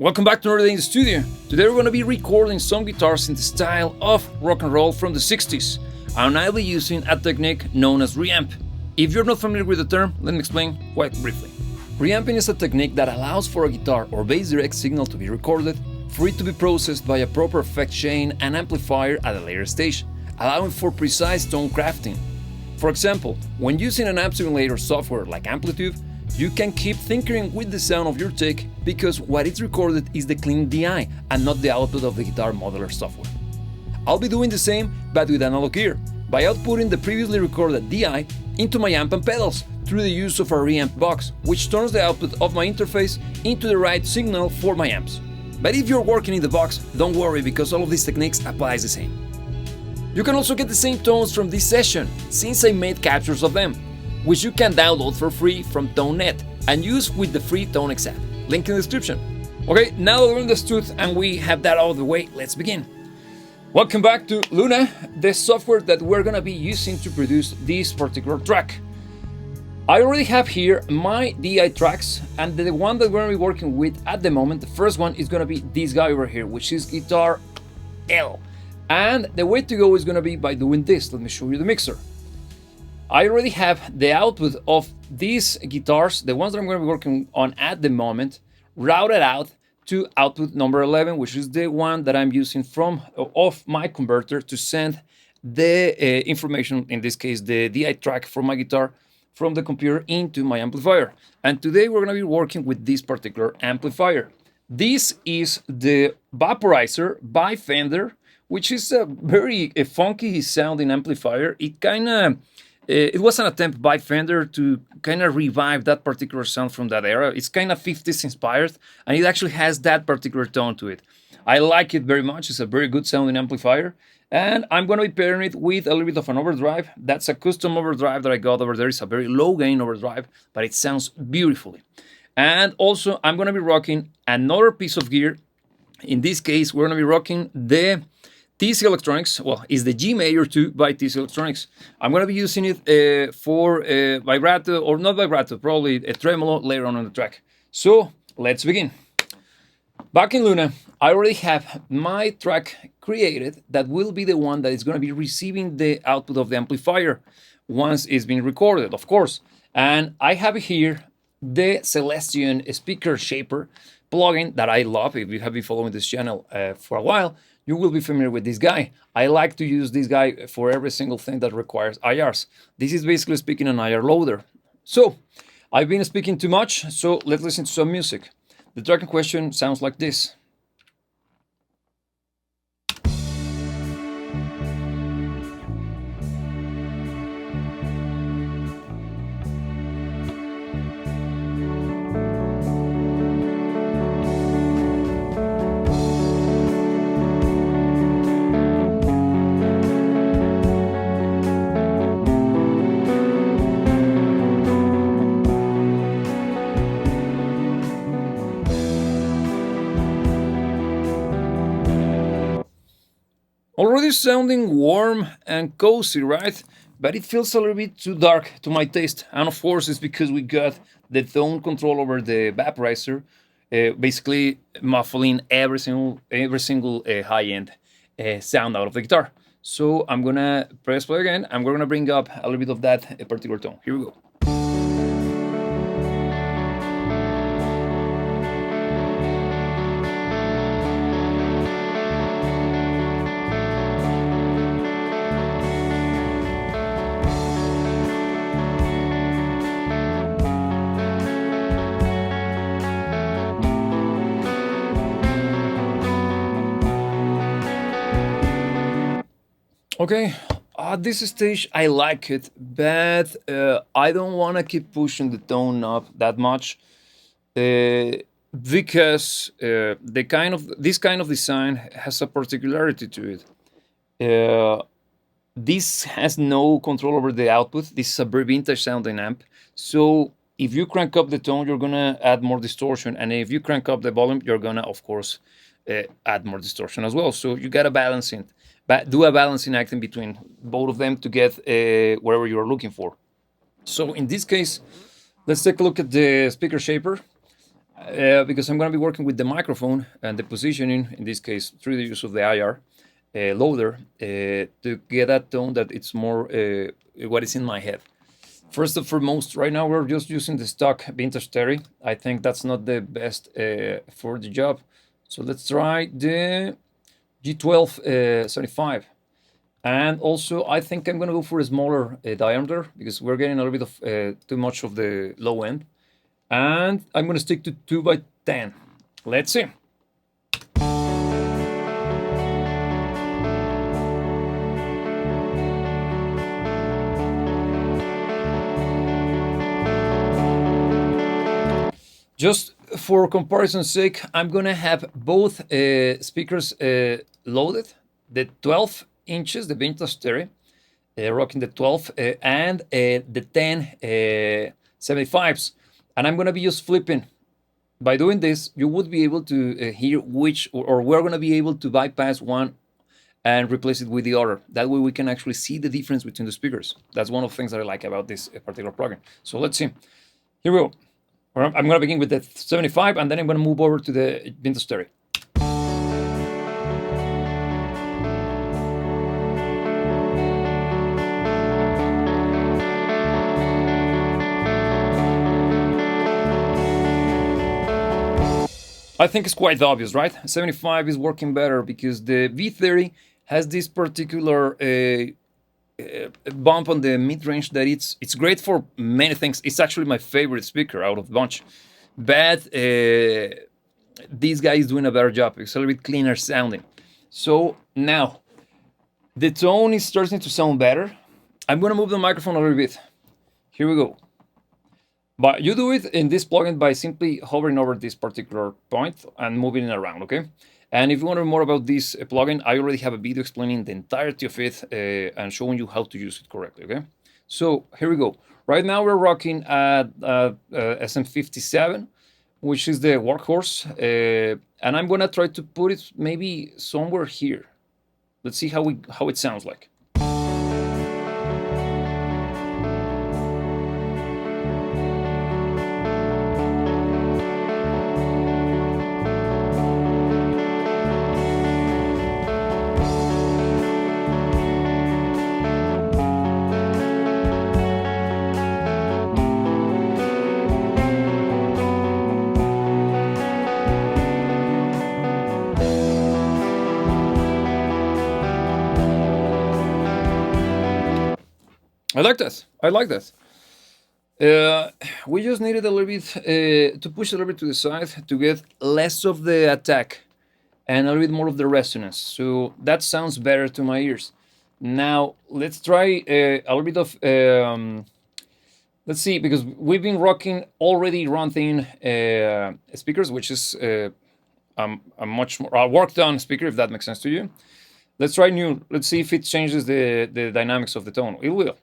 Welcome back to another day in the studio. Today we're going to be recording some guitars in the style of rock and roll from the 60s. And I'll be using a technique known as reamp. If you're not familiar with the term, let me explain quite briefly. Reamping is a technique that allows for a guitar or bass direct signal to be recorded, for it to be processed by a proper effect chain and amplifier at a later stage, allowing for precise tone crafting. For example, when using an amp simulator software like Amplitude, you can keep tinkering with the sound of your take because what is recorded is the clean DI and not the output of the guitar modeler software. I'll be doing the same but with analog gear, by outputting the previously recorded DI into my amp and pedals through the use of a reamp box, which turns the output of my interface into the right signal for my amps. But if you're working in the box, don't worry because all of these techniques applies the same. You can also get the same tones from this session, since I made captures of them, which you can download for free from ToneNet and use with the free ToneX app. Link in the description. Okay, now that we're understood and we have that out of the way, let's begin. Welcome back to Luna, the software that we're gonna be using to produce this particular track. I already have here my DI tracks, and the one that we're gonna be working with at the moment, the first one is gonna be this guy over here, which is guitar L. And the way to go is gonna be by doing this. Let me show you the mixer. I already have the output of these guitars, the ones that I'm going to be working on at the moment, routed out to output number 11, which is the one that I'm using from off my converter to send the information, in this case the DI track from my guitar, from the computer into my amplifier. And today we're going to be working with this particular amplifier. This is the Vaporizer by Fender, which is a very funky sounding amplifier. It was an attempt by Fender to kind of revive that particular sound from that era. It's kind of 50s inspired, and it actually has that particular tone to it. I like it very much. It's a very good sounding amplifier, and I'm going to be pairing it with a little bit of an overdrive. That's a custom overdrive that I got over there. It's a very low gain overdrive, but it sounds beautifully. And also, I'm going to be rocking another piece of gear. In this case, we're going to be rocking the TC Electronics, well, is the G Major 2 by TC Electronics. I'm going to be using it for vibrato, or not vibrato, probably a tremolo later on the track. So, let's begin. Back in Luna, I already have my track created that will be the one that is going to be receiving the output of the amplifier once it's been recorded, of course. And I have here the Celestion speaker shaper plugin that I love. If you have been following this channel for a while, you will be familiar with this guy. I like to use this guy for every single thing that requires IRs. This is basically speaking an IR loader. So, I've been speaking too much, so let's listen to some music. The track in question sounds like this. Already sounding warm and cozy, right? But it feels a little bit too dark to my taste. And of course, it's because we got the tone control over the vaporizer, basically muffling every single high-end sound out of the guitar. So I'm gonna press play again, and we're gonna bring up a little bit of that particular tone. Here we go. Okay, at this stage I like it, but I don't want to keep pushing the tone up that much because this kind of design has a particularity to it. This has no control over the output. This is a very vintage sounding amp, so if you crank up the tone, you're gonna add more distortion, and if you crank up the volume, you're gonna, of course, add more distortion as well. So you gotta balance it. Do a balancing act in between both of them to get wherever you're looking for. So in this case, let's take a look at the speaker shaper. because I'm going to be working with the microphone and the positioning, in this case, through the use of the IR loader, to get that tone that it's more what is in my head. First and foremost, right now we're just using the stock vintage stereo. I think that's not the best for the job. So let's try the G12 75. And also, I think I'm going to go for a smaller diameter because we're getting a little bit of too much of the low end. And I'm going to stick to 2x10. Let's see. Just for comparison's sake, I'm gonna have both speakers loaded, the 12 inches, the vintage stereo, rocking the 12 and the 10 75s, and I'm gonna be just flipping. By doing this, you would be able to hear which, or we're gonna be able to bypass one and replace it with the other. That way we can actually see the difference between the speakers. That's one of the things that I like about this particular plugin. So let's see. Here we go. I'm going to begin with the 75, and then I'm going to move over to the vintage stereo. I think it's quite obvious, right? 75 is working better because the V30 has this particular bump on the mid-range that it's great for many things. It's actually my favorite speaker out of the bunch. But this guy is doing a better job. It's a little bit cleaner sounding. So now, the tone is starting to sound better. I'm going to move the microphone a little bit. Here we go. But you do it in this plugin by simply hovering over this particular point and moving it around, okay? And if you want to know more about this plugin, I already have a video explaining the entirety of it and showing you how to use it correctly, okay? So here we go. Right now we're rocking at SM57, which is the workhorse. And I'm gonna try to put it maybe somewhere here. Let's see how it sounds like. I like that. I like that. We just needed a little bit to push a little bit to the side to get less of the attack and a little bit more of the resonance. So that sounds better to my ears. Now let's try a little bit of. Let's see, because we've been rocking already run-thin speakers, which is a much more worked on speaker, if that makes sense to you. Let's try new. Let's see if it changes the dynamics of the tone. It will.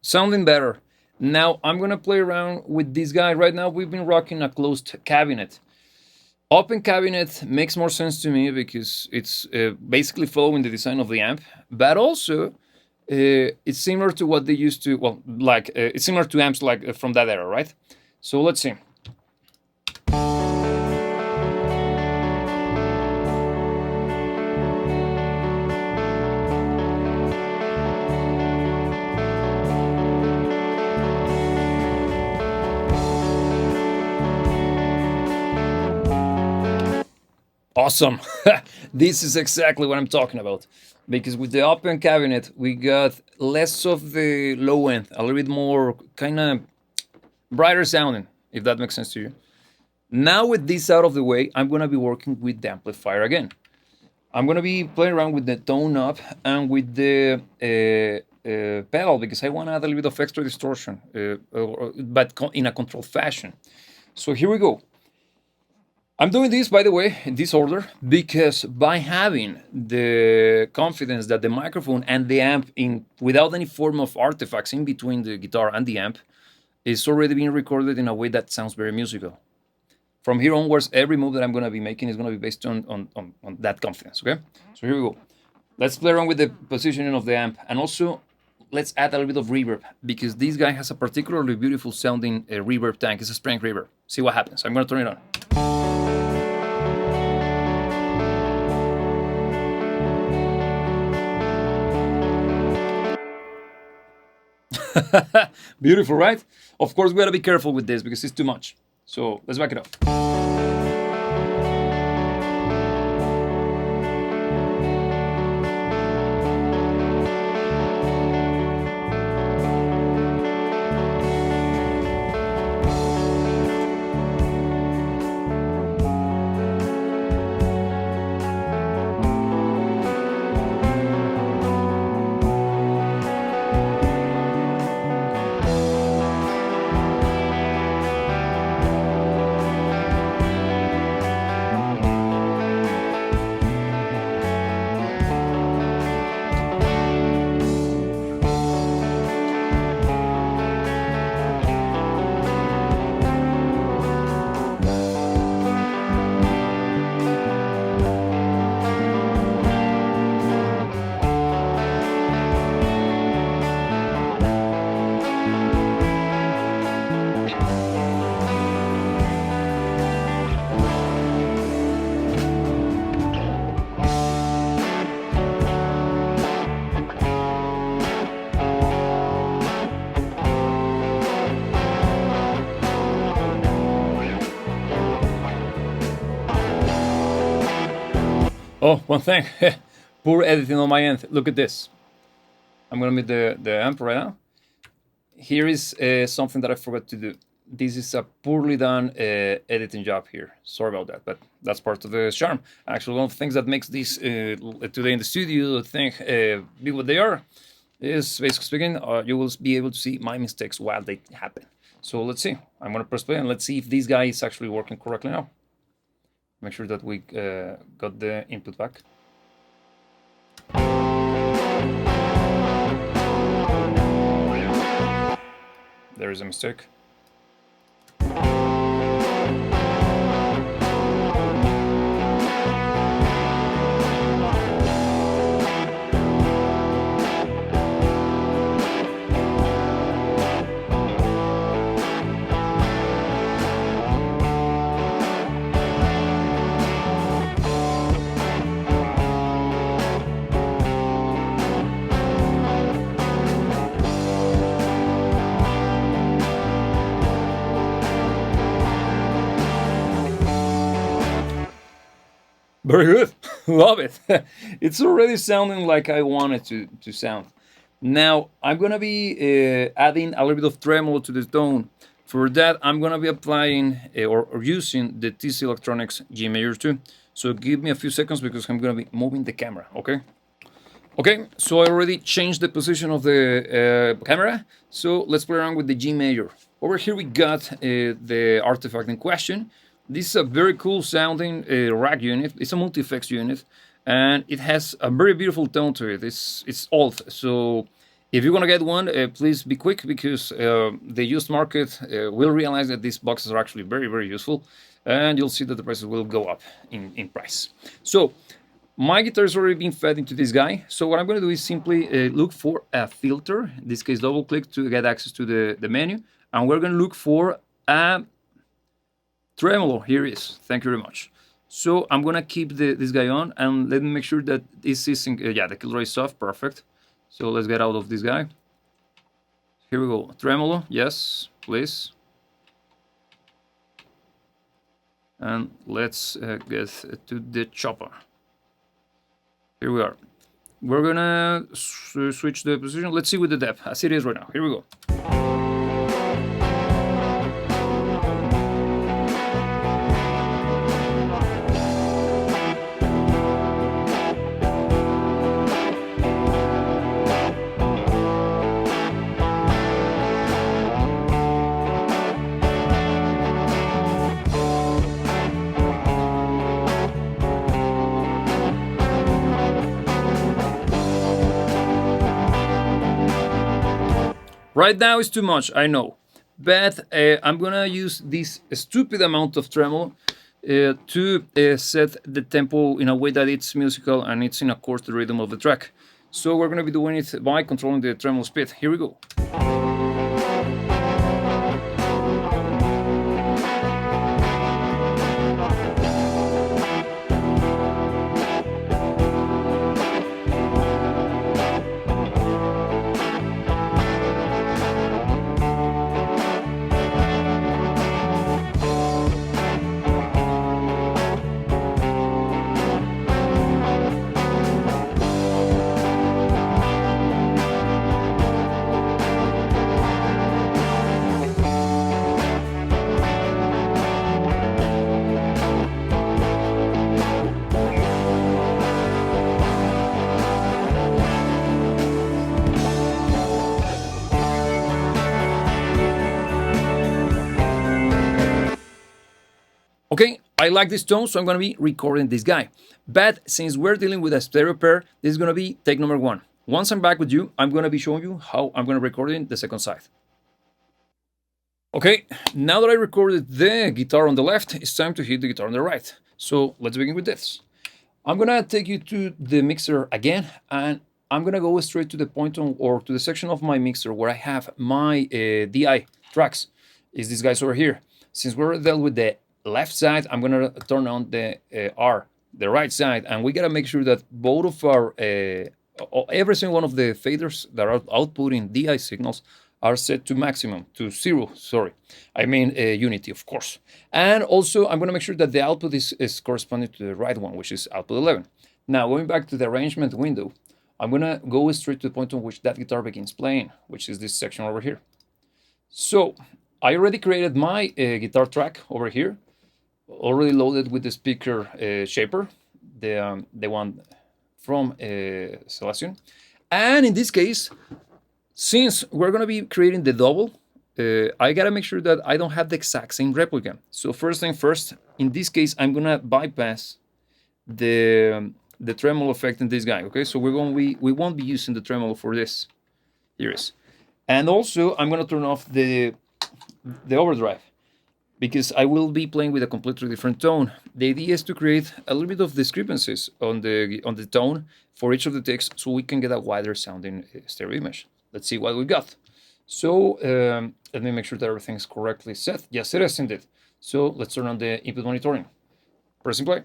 Sounding better. Now I'm gonna play around with this guy. Right now we've been rocking a closed cabinet. Open cabinet makes more sense to me because it's basically following the design of the amp, but also it's similar to what they used to. Well, like it's similar to amps like from that era, right? So let's see. Awesome. This is exactly what I'm talking about. Because with the open cabinet, we got less of the low end, a little bit more kind of brighter sounding, if that makes sense to you. Now with this out of the way, I'm going to be working with the amplifier again. I'm going to be playing around with the tone up and with the pedal because I want to add a little bit of extra distortion, but in a controlled fashion. So here we go. I'm doing this, by the way, in this order, because by having the confidence that the microphone and the amp, without any form of artifacts in between the guitar and the amp, is already being recorded in a way that sounds very musical. From here onwards, every move that I'm going to be making is going to be based on that confidence, okay? So here we go. Let's play around with the positioning of the amp, and also let's add a little bit of reverb, because this guy has a particularly beautiful sounding reverb tank. It's a strength reverb. See what happens. I'm going to turn it on. Beautiful, right? Of course, we gotta be careful with this because it's too much. So let's back it up. Oh, one thing. Poor editing on my end. Look at this. I'm going to mute the amp right now. Here is something that I forgot to do. This is a poorly done editing job here. Sorry about that, but that's part of the charm. Actually, one of the things that makes this today in the studio thing be what they are is, basically speaking, you will be able to see my mistakes while they happen. So let's see. I'm going to press play and let's see if this guy is actually working correctly now. Make sure that we got the input back. There is a mistake. Very good. Love it. It's already sounding like I want it to sound. Now, I'm going to be adding a little bit of tremolo to the tone. For that, I'm going to be applying or using the TC Electronics G Major 2. So give me a few seconds because I'm going to be moving the camera, okay? Okay, so I already changed the position of the camera. So let's play around with the G Major. Over here we got the artifact in question. This is a very cool sounding rack unit. It's a multi-effects unit, and it has a very beautiful tone to it. It's old, so if you're gonna get one, please be quick because the used market will realize that these boxes are actually very, very useful, and you'll see that the prices will go up in price. So my guitar is already being fed into this guy. So what I'm going to do is simply look for a filter. In this case, double click to get access to the menu, and we're going to look for a tremolo. Here it is. Thank you very much. So I'm gonna keep this guy on, and let me make sure that this is yeah, the kill rate is off. Perfect. So let's get out of this guy. Here we go. Tremolo, yes, please. And let's get to the chopper. Here we are. We're gonna switch the position. Let's see with the depth as it is right now. Here we go. Right now it's too much, I know. But I'm gonna use this stupid amount of tremolo to set the tempo in a way that it's musical and it's in accord to the rhythm of the track. So we're gonna be doing it by controlling the tremolo speed. Here we go. Okay, I like this tone, so I'm gonna be recording this guy. But since we're dealing with a stereo pair, this is gonna be take number one. Once I'm back with you, I'm gonna be showing you how I'm gonna record in the second side. Okay, now that I recorded the guitar on the left, it's time to hit the guitar on the right. So let's begin with this. I'm gonna take you to the mixer again, and I'm gonna go straight to the point on, or to the section of my mixer where I have my DI tracks. Is these guys over here. Since we're dealt with the left side, I'm gonna turn on the R, the right side, and we gotta make sure that both of our, every single one of the faders that are outputting DI signals are set to maximum, to zero, sorry. I mean unity, of course. And also, I'm gonna make sure that the output is corresponding to the right one, which is output 11. Now, going back to the arrangement window, I'm gonna go straight to the point on which that guitar begins playing, which is this section over here. So, I already created my guitar track over here, already loaded with the speaker shaper, the one from Celestion. And in this case, since we're gonna be creating the double, I gotta make sure that I don't have the exact same replica. So first thing first, in this case, I'm gonna bypass the tremolo effect in this guy. Okay, so we won't be using the tremolo for this. Here it is. And also, I'm gonna turn off the overdrive, because I will be playing with a completely different tone. The idea is to create a little bit of discrepancies on the tone for each of the takes, so we can get a wider sounding stereo image. Let's see what we got. So let me make sure that everything is correctly set. Yes, it is indeed. So let's turn on the input monitoring. Pressing play.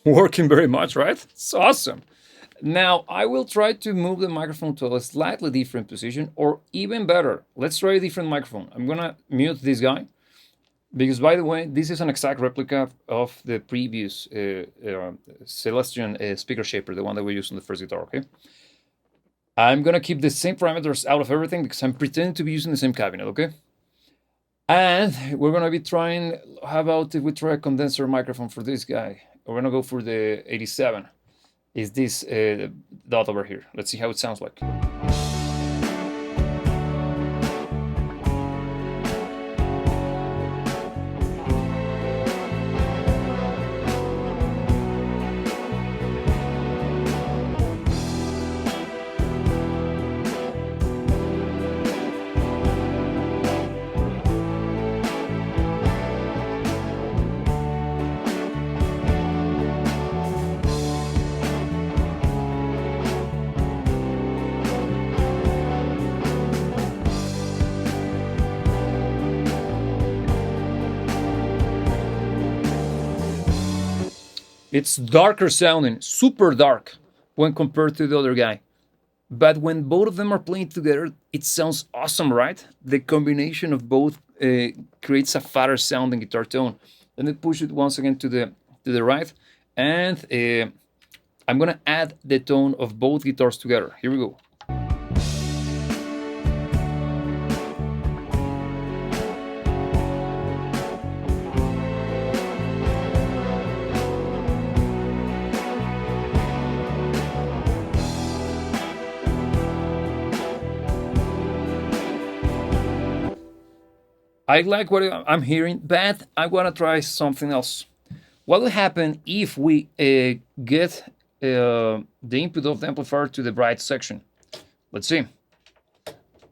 Working very much, right? It's awesome. Now, I will try to move the microphone to a slightly different position, or even better, let's try a different microphone. I'm gonna mute this guy, because by the way, this is an exact replica of the previous Celestion speaker shaper, the one that we used on the first guitar, okay? I'm gonna keep the same parameters out of everything because I'm pretending to be using the same cabinet, okay? And we're gonna be trying, how about if we try a condenser microphone for this guy? We're gonna go for the 87. Is this dot over here? Let's see how it sounds like. It's darker sounding, super dark, when compared to the other guy. But when both of them are playing together, it sounds awesome, right? The combination of both creates a fatter sounding guitar tone. Let me push it once again to the right, and I'm gonna add the tone of both guitars together. Here we go. I like what I'm hearing, but I want to try something else. What will happen if we get the input of the amplifier to the right section? Let's see.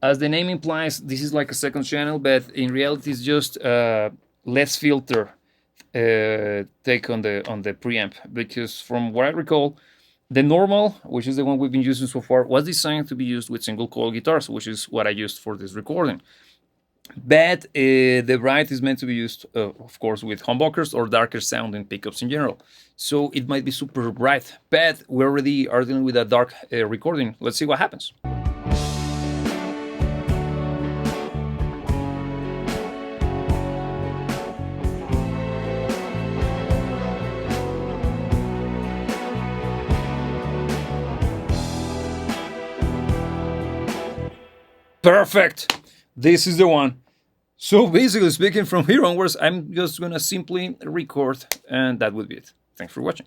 As the name implies, this is like a second channel, but in reality, it's just less filter take on the preamp. Because from what I recall, the normal, which is the one we've been using so far, was designed to be used with single coil guitars, which is what I used for this recording. But the bright is meant to be used, of course, with humbuckers or darker sounding pickups in general. So it might be super bright, but we already are dealing with a dark recording. Let's see what happens. Perfect! This is the one. So basically speaking, from here onwards, I'm just gonna simply record, and that would be it. Thanks for watching.